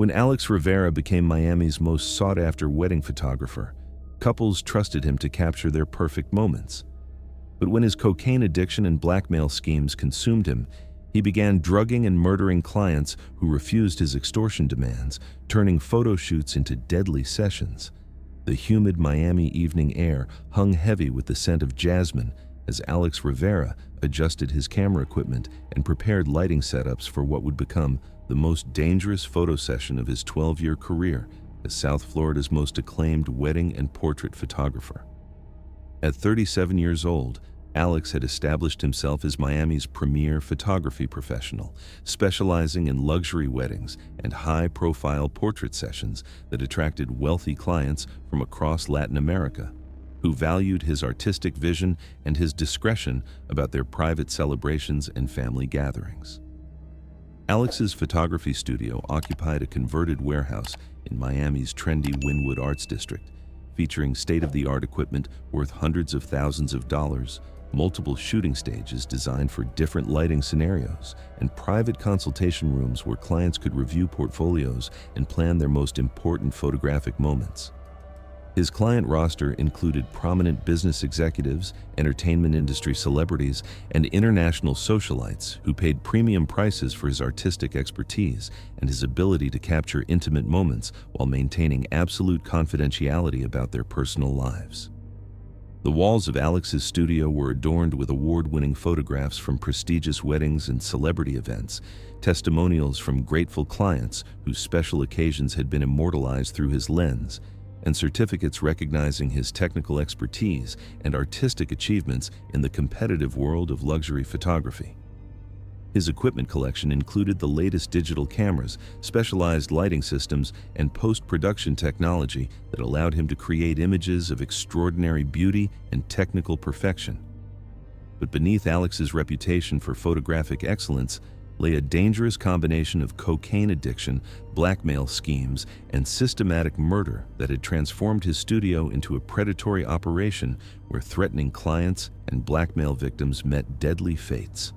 When Alex Rivera became Miami's most sought-after wedding photographer, couples trusted him to capture their perfect moments. But when his cocaine addiction and blackmail schemes consumed him, he began drugging and murdering clients who refused his extortion demands, turning photo shoots into deadly sessions. The humid Miami evening air hung heavy with the scent of jasmine as Alex Rivera adjusted his camera equipment and prepared lighting setups for what would become the most dangerous photo session of his 12-year career as South Florida's most acclaimed wedding and portrait photographer. At 37 years old, Alex had established himself as Miami's premier photography professional, specializing in luxury weddings and high-profile portrait sessions that attracted wealthy clients from across Latin America, who valued his artistic vision and his discretion about their private celebrations and family gatherings. Alex's photography studio occupied a converted warehouse in Miami's trendy Wynwood Arts District, featuring state-of-the-art equipment worth hundreds of thousands of dollars, multiple shooting stages designed for different lighting scenarios, and private consultation rooms where clients could review portfolios and plan their most important photographic moments. His client roster included prominent business executives, entertainment industry celebrities, and international socialites who paid premium prices for his artistic expertise and his ability to capture intimate moments while maintaining absolute confidentiality about their personal lives. The walls of Alex's studio were adorned with award-winning photographs from prestigious weddings and celebrity events, testimonials from grateful clients whose special occasions had been immortalized through his lens, and certificates recognizing his technical expertise and artistic achievements in the competitive world of luxury photography. His equipment collection included the latest digital cameras, specialized lighting systems, and post-production technology that allowed him to create images of extraordinary beauty and technical perfection. But beneath Alex's reputation for photographic excellence lay a dangerous combination of cocaine addiction, blackmail schemes, and systematic murder that had transformed his studio into a predatory operation where threatening clients and blackmail victims met deadly fates.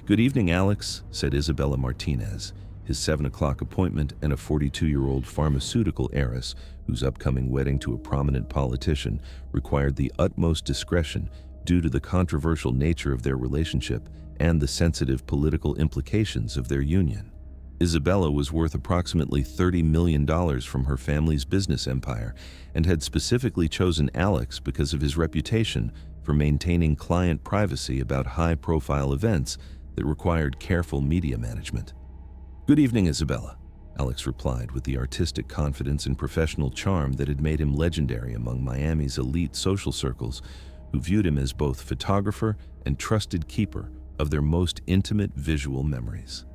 "Good evening, Alex," said Isabella Martinez, his 7 o'clock appointment, and a 42-year-old pharmaceutical heiress whose upcoming wedding to a prominent politician required the utmost discretion due to the controversial nature of their relationship and the sensitive political implications of their union. Isabella was worth approximately $30 million from her family's business empire and had specifically chosen Alex because of his reputation for maintaining client privacy about high-profile events that required careful media management. "Good evening, Isabella," Alex replied with the artistic confidence and professional charm that had made him legendary among Miami's elite social circles, who viewed him as both photographer and trusted keeper of their most intimate visual memories.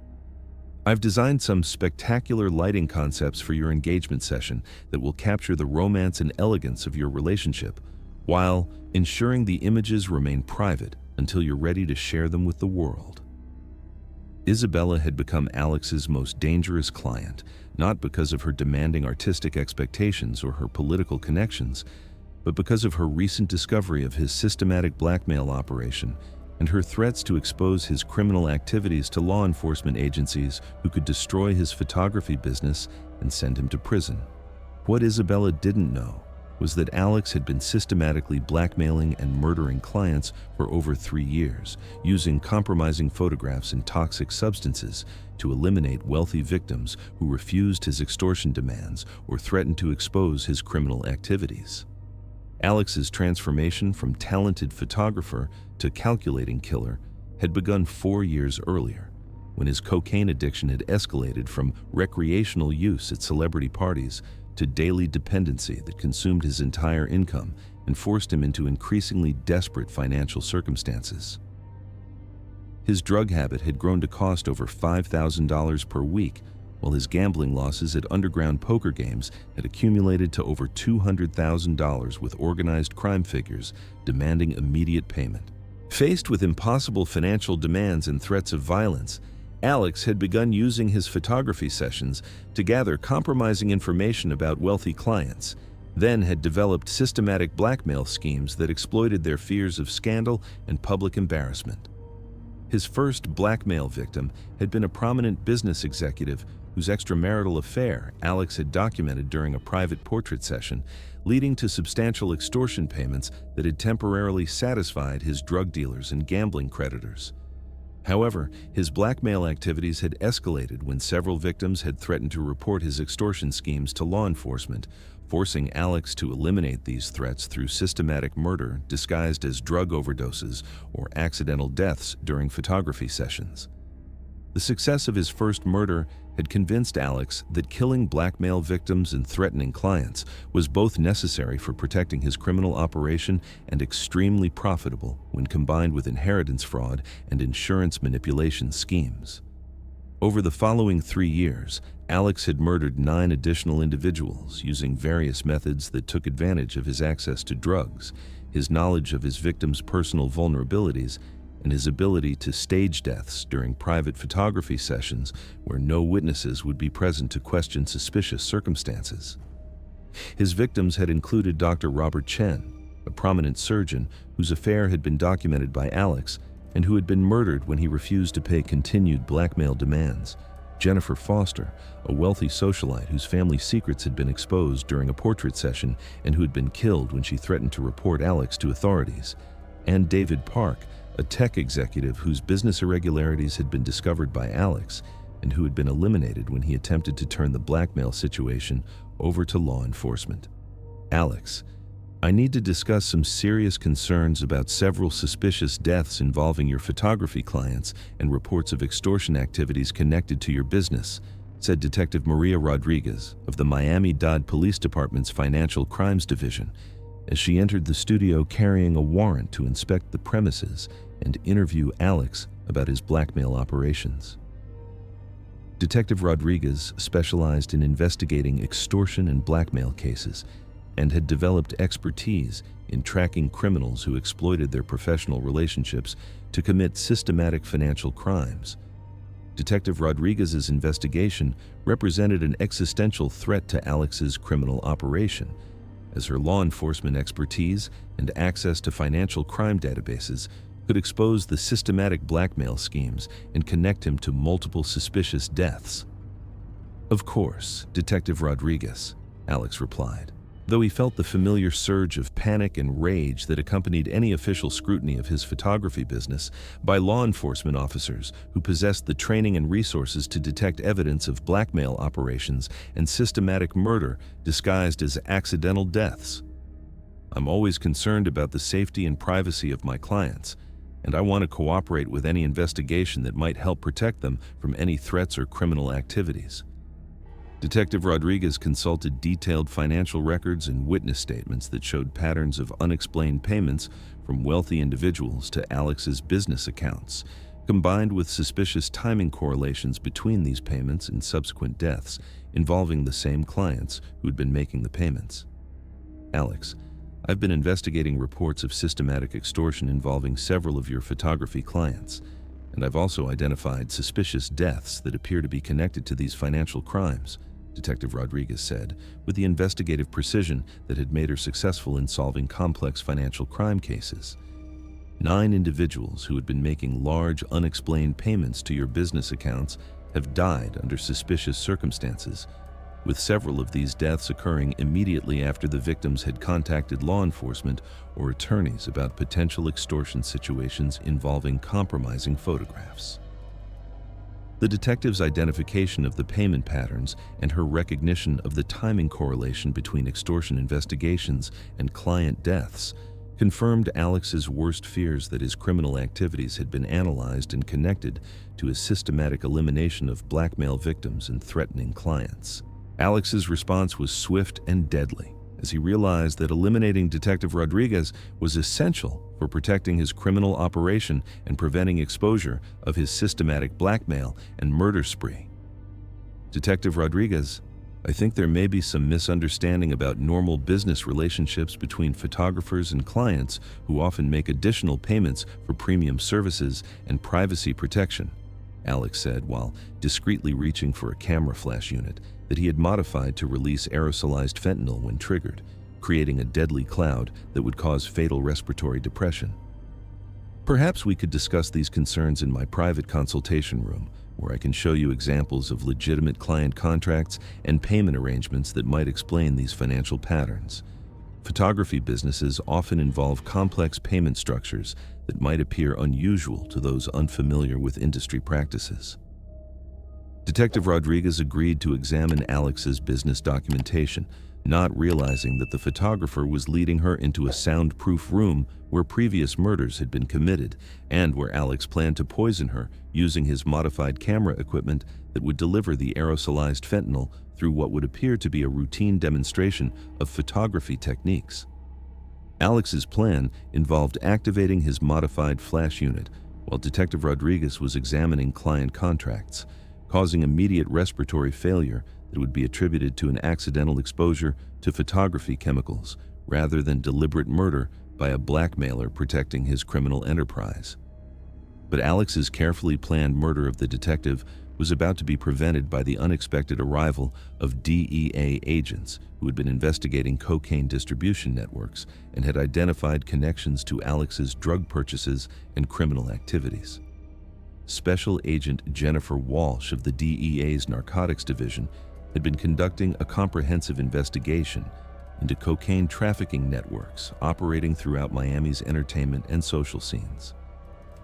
"I've designed some spectacular lighting concepts for your engagement session that will capture the romance and elegance of your relationship, while ensuring the images remain private until you're ready to share them with the world." Isabella had become Alex's most dangerous client, not because of her demanding artistic expectations or her political connections, but because of her recent discovery of his systematic blackmail operation and her threats to expose his criminal activities to law enforcement agencies who could destroy his photography business and send him to prison. What Isabella didn't know was that Alex had been systematically blackmailing and murdering clients for over 3 years, using compromising photographs and toxic substances to eliminate wealthy victims who refused his extortion demands or threatened to expose his criminal activities. Alex's transformation from talented photographer to calculating killer had begun 4 years earlier, when his cocaine addiction had escalated from recreational use at celebrity parties to daily dependency that consumed his entire income and forced him into increasingly desperate financial circumstances. His drug habit had grown to cost over $5,000 per week, while his gambling losses at underground poker games had accumulated to over $200,000, with organized crime figures demanding immediate payment. Faced with impossible financial demands and threats of violence, Alex had begun using his photography sessions to gather compromising information about wealthy clients, then had developed systematic blackmail schemes that exploited their fears of scandal and public embarrassment. His first blackmail victim had been a prominent business executive whose extramarital affair Alex had documented during a private portrait session, leading to substantial extortion payments that had temporarily satisfied his drug dealers and gambling creditors. However, his blackmail activities had escalated when several victims had threatened to report his extortion schemes to law enforcement, forcing Alex to eliminate these threats through systematic murder disguised as drug overdoses or accidental deaths during photography sessions. The success of his first murder had convinced Alex that killing blackmail victims and threatening clients was both necessary for protecting his criminal operation and extremely profitable when combined with inheritance fraud and insurance manipulation schemes. Over the following 3 years, Alex had murdered 9 additional individuals using various methods that took advantage of his access to drugs, his knowledge of his victims' personal vulnerabilities, and his ability to stage deaths during private photography sessions where no witnesses would be present to question suspicious circumstances. His victims had included Dr. Robert Chen, a prominent surgeon whose affair had been documented by Alex and who had been murdered when he refused to pay continued blackmail demands, Jennifer Foster, a wealthy socialite whose family secrets had been exposed during a portrait session and who had been killed when she threatened to report Alex to authorities, and David Park, a tech executive whose business irregularities had been discovered by Alex and who had been eliminated when he attempted to turn the blackmail situation over to law enforcement. Alex, I need to discuss some serious concerns about several suspicious deaths involving your photography clients and reports of extortion activities connected to your business, said Detective Maria Rodriguez of the Miami-Dade Police Department's Financial Crimes Division, as she entered the studio carrying a warrant to inspect the premises and interview Alex about his blackmail operations. Detective Rodriguez specialized in investigating extortion and blackmail cases and had developed expertise in tracking criminals who exploited their professional relationships to commit systematic financial crimes. Detective Rodriguez's investigation represented an existential threat to Alex's criminal operation, as her law enforcement expertise and access to financial crime databases could expose the systematic blackmail schemes and connect him to multiple suspicious deaths. Of course, Detective Rodriguez, Alex replied, though he felt the familiar surge of panic and rage that accompanied any official scrutiny of his photography business by law enforcement officers who possessed the training and resources to detect evidence of blackmail operations and systematic murder disguised as accidental deaths. I'm always concerned about the safety and privacy of my clients, and I want to cooperate with any investigation that might help protect them from any threats or criminal activities. Detective Rodriguez consulted detailed financial records and witness statements that showed patterns of unexplained payments from wealthy individuals to Alex's business accounts, combined with suspicious timing correlations between these payments and subsequent deaths involving the same clients who had been making the payments. Alex, I've been investigating reports of systematic extortion involving several of your photography clients, and I've also identified suspicious deaths that appear to be connected to these financial crimes, Detective Rodriguez said, with the investigative precision that had made her successful in solving complex financial crime cases. 9 individuals who had been making large, unexplained payments to your business accounts have died under suspicious circumstances, with several of these deaths occurring immediately after the victims had contacted law enforcement or attorneys about potential extortion situations involving compromising photographs. The detective's identification of the payment patterns and her recognition of the timing correlation between extortion investigations and client deaths confirmed Alex's worst fears that his criminal activities had been analyzed and connected to a systematic elimination of blackmail victims and threatening clients. Alex's response was swift and deadly, as he realized that eliminating Detective Rodriguez was essential for protecting his criminal operation and preventing exposure of his systematic blackmail and murder spree. Detective Rodriguez, I think there may be some misunderstanding about normal business relationships between photographers and clients who often make additional payments for premium services and privacy protection, Alex said while discreetly reaching for a camera flash unit that he had modified to release aerosolized fentanyl when triggered, creating a deadly cloud that would cause fatal respiratory depression. Perhaps we could discuss these concerns in my private consultation room, where I can show you examples of legitimate client contracts and payment arrangements that might explain these financial patterns. Photography businesses often involve complex payment structures that might appear unusual to those unfamiliar with industry practices. Detective Rodriguez agreed to examine Alex's business documentation, not realizing that the photographer was leading her into a soundproof room where previous murders had been committed and where Alex planned to poison her using his modified camera equipment that would deliver the aerosolized fentanyl through what would appear to be a routine demonstration of photography techniques. Alex's plan involved activating his modified flash unit while Detective Rodriguez was examining client contracts, causing immediate respiratory failure that would be attributed to an accidental exposure to photography chemicals rather than deliberate murder by a blackmailer protecting his criminal enterprise. But Alex's carefully planned murder of the detective was about to be prevented by the unexpected arrival of DEA agents who had been investigating cocaine distribution networks and had identified connections to Alex's drug purchases and criminal activities. Special Agent Jennifer Walsh of the DEA's Narcotics Division had been conducting a comprehensive investigation into cocaine trafficking networks operating throughout Miami's entertainment and social scenes.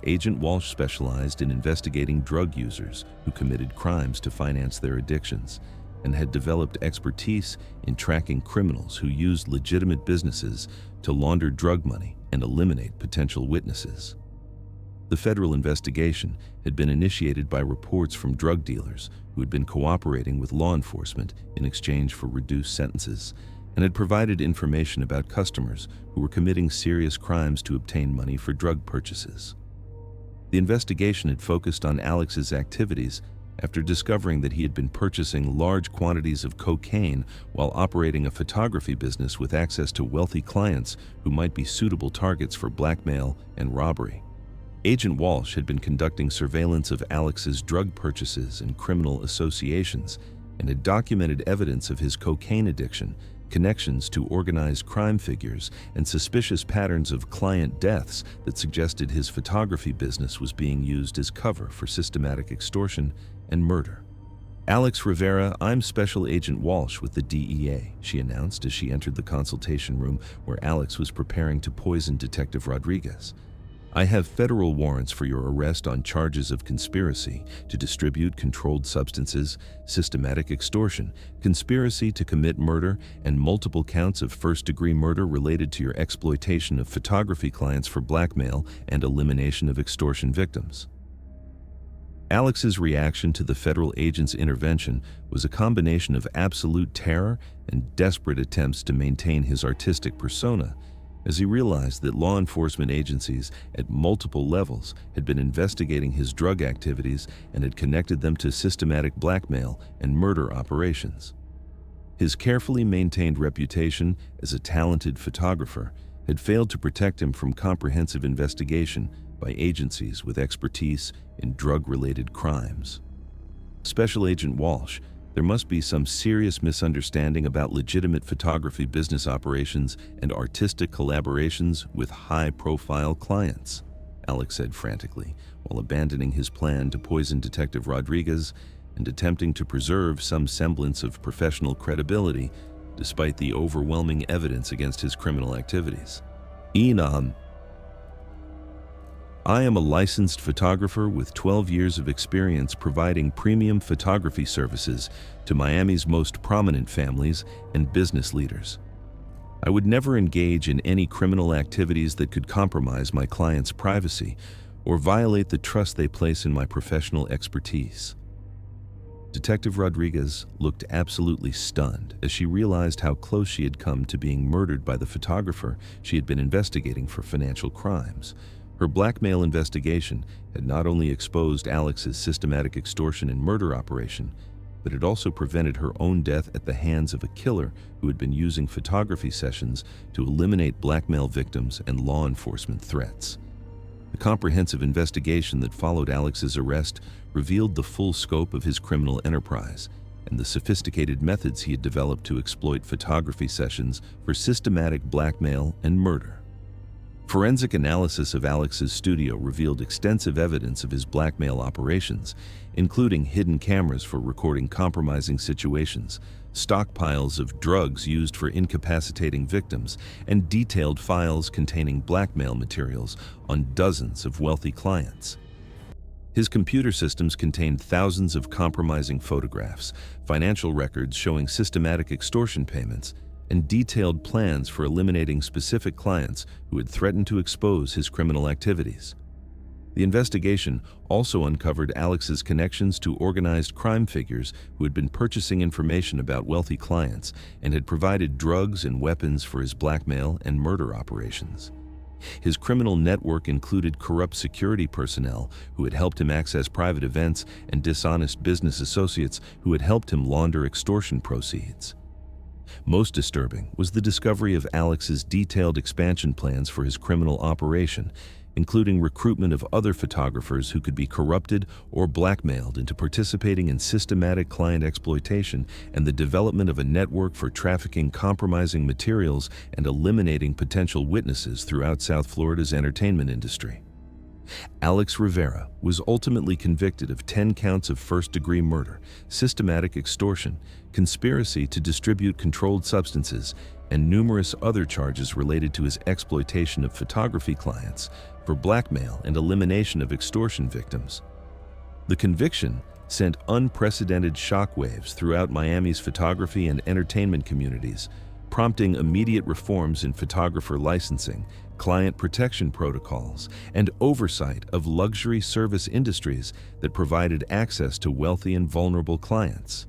Agent Walsh specialized in investigating drug users who committed crimes to finance their addictions and had developed expertise in tracking criminals who used legitimate businesses to launder drug money and eliminate potential witnesses. The federal investigation had been initiated by reports from drug dealers who had been cooperating with law enforcement in exchange for reduced sentences and had provided information about customers who were committing serious crimes to obtain money for drug purchases. The investigation had focused on Alex's activities after discovering that he had been purchasing large quantities of cocaine while operating a photography business with access to wealthy clients who might be suitable targets for blackmail and robbery. Agent Walsh had been conducting surveillance of Alex's drug purchases and criminal associations and had documented evidence of his cocaine addiction, connections to organized crime figures, and suspicious patterns of client deaths that suggested his photography business was being used as cover for systematic extortion and murder. "Alex Rivera, I'm Special Agent Walsh with the DEA," she announced as she entered the consultation room where Alex was preparing to poison Detective Rodriguez. "I have federal warrants for your arrest on charges of conspiracy to distribute controlled substances, systematic extortion, conspiracy to commit murder, and multiple counts of first-degree murder related to your exploitation of photography clients for blackmail and elimination of extortion victims." Alex's reaction to the federal agent's intervention was a combination of absolute terror and desperate attempts to maintain his artistic persona, as he realized that law enforcement agencies at multiple levels had been investigating his drug activities and had connected them to systematic blackmail and murder operations. His carefully maintained reputation as a talented photographer had failed to protect him from comprehensive investigation by agencies with expertise in drug-related crimes. Special Agent Walsh, there must be some serious misunderstanding about legitimate photography business operations and artistic collaborations with high-profile clients, Alex said frantically, while abandoning his plan to poison Detective Rodriguez and attempting to preserve some semblance of professional credibility despite the overwhelming evidence against his criminal activities. I am a licensed photographer with 12 years of experience providing premium photography services to Miami's most prominent families and business leaders. I would never engage in any criminal activities that could compromise my clients' privacy or violate the trust they place in my professional expertise. Detective Rodriguez looked absolutely stunned as she realized how close she had come to being murdered by the photographer she had been investigating for financial crimes. Her blackmail investigation had not only exposed Alex's systematic extortion and murder operation, but it also prevented her own death at the hands of a killer who had been using photography sessions to eliminate blackmail victims and law enforcement threats. The comprehensive investigation that followed Alex's arrest revealed the full scope of his criminal enterprise and the sophisticated methods he had developed to exploit photography sessions for systematic blackmail and murder. Forensic analysis of Alex's studio revealed extensive evidence of his blackmail operations, including hidden cameras for recording compromising situations, stockpiles of drugs used for incapacitating victims, and detailed files containing blackmail materials on dozens of wealthy clients. His computer systems contained thousands of compromising photographs, financial records showing systematic extortion payments, and detailed plans for eliminating specific clients who had threatened to expose his criminal activities. The investigation also uncovered Alex's connections to organized crime figures who had been purchasing information about wealthy clients and had provided drugs and weapons for his blackmail and murder operations. His criminal network included corrupt security personnel who had helped him access private events and dishonest business associates who had helped him launder extortion proceeds. Most disturbing was the discovery of Alex's detailed expansion plans for his criminal operation, including recruitment of other photographers who could be corrupted or blackmailed into participating in systematic client exploitation and the development of a network for trafficking compromising materials and eliminating potential witnesses throughout South Florida's entertainment industry. Alex Rivera was ultimately convicted of 10 counts of first-degree murder, systematic extortion, conspiracy to distribute controlled substances, and numerous other charges related to his exploitation of photography clients for blackmail and elimination of extortion victims. The conviction sent unprecedented shockwaves throughout Miami's photography and entertainment communities, prompting immediate reforms in photographer licensing, client protection protocols, and oversight of luxury service industries that provided access to wealthy and vulnerable clients.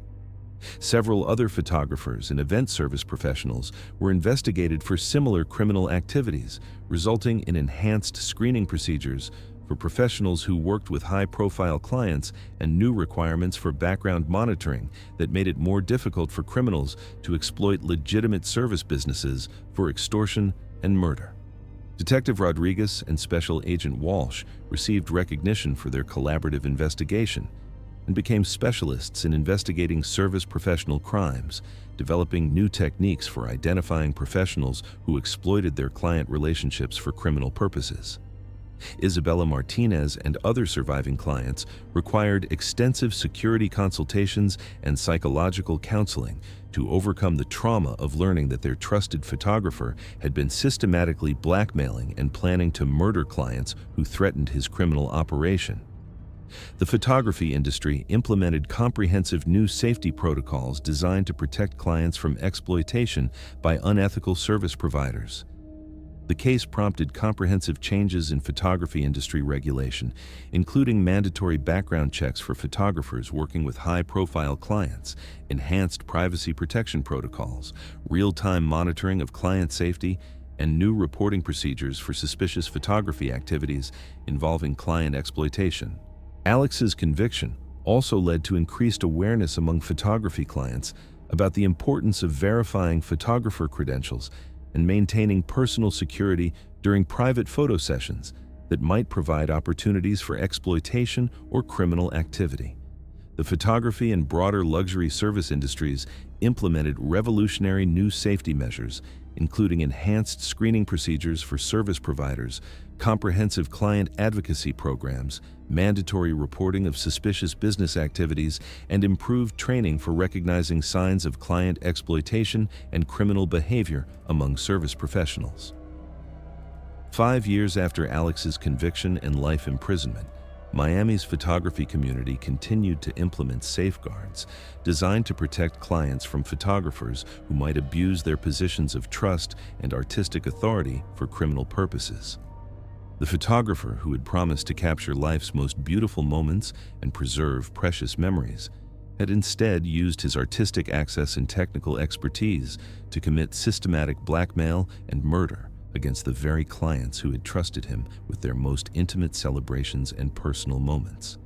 Several other photographers and event service professionals were investigated for similar criminal activities, resulting in enhanced screening procedures for professionals who worked with high-profile clients and new requirements for background monitoring that made it more difficult for criminals to exploit legitimate service businesses for extortion and murder. Detective Rodriguez and Special Agent Walsh received recognition for their collaborative investigation and became specialists in investigating service professional crimes, developing new techniques for identifying professionals who exploited their client relationships for criminal purposes. Isabella Martinez and other surviving clients required extensive security consultations and psychological counseling to overcome the trauma of learning that their trusted photographer had been systematically blackmailing and planning to murder clients who threatened his criminal operation. The photography industry implemented comprehensive new safety protocols designed to protect clients from exploitation by unethical service providers. The case prompted comprehensive changes in photography industry regulation, including mandatory background checks for photographers working with high-profile clients, enhanced privacy protection protocols, real-time monitoring of client safety, and new reporting procedures for suspicious photography activities involving client exploitation. Alex's conviction also led to increased awareness among photography clients about the importance of verifying photographer credentials and maintaining personal security during private photo sessions that might provide opportunities for exploitation or criminal activity. The photography and broader luxury service industries implemented revolutionary new safety measures, including enhanced screening procedures for service providers, comprehensive client advocacy programs, mandatory reporting of suspicious business activities, and improved training for recognizing signs of client exploitation and criminal behavior among service professionals. 5 years after Alex's conviction and life imprisonment, Miami's photography community continued to implement safeguards designed to protect clients from photographers who might abuse their positions of trust and artistic authority for criminal purposes. The photographer who had promised to capture life's most beautiful moments and preserve precious memories had instead used his artistic access and technical expertise to commit systematic blackmail and murder against the very clients who had trusted him with their most intimate celebrations and personal moments.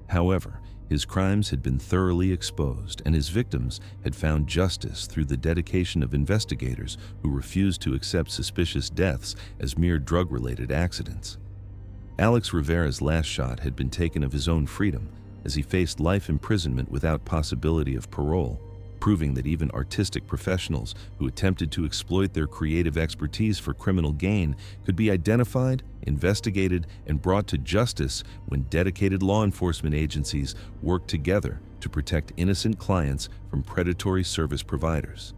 However, his crimes had been thoroughly exposed, and his victims had found justice through the dedication of investigators who refused to accept suspicious deaths as mere drug-related accidents. Alex Rivera's last shot had been taken of his own freedom, as he faced life imprisonment without possibility of parole, proving that even artistic professionals who attempted to exploit their creative expertise for criminal gain could be identified, investigated, and brought to justice when dedicated law enforcement agencies worked together to protect innocent clients from predatory service providers.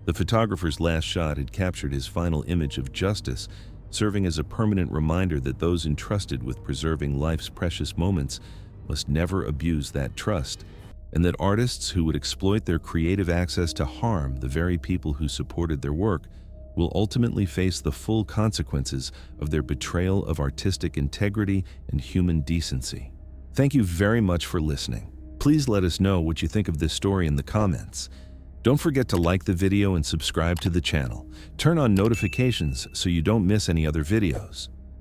The photographer's last shot had captured his final image of justice, serving as a permanent reminder that those entrusted with preserving life's precious moments must never abuse that trust, and that artists who would exploit their creative access to harm the very people who supported their work will ultimately face the full consequences of their betrayal of artistic integrity and human decency. Thank you very much for listening. Please let us know what you think of this story in the comments. Don't forget to like the video and subscribe to the channel. Turn on notifications so you don't miss any other videos.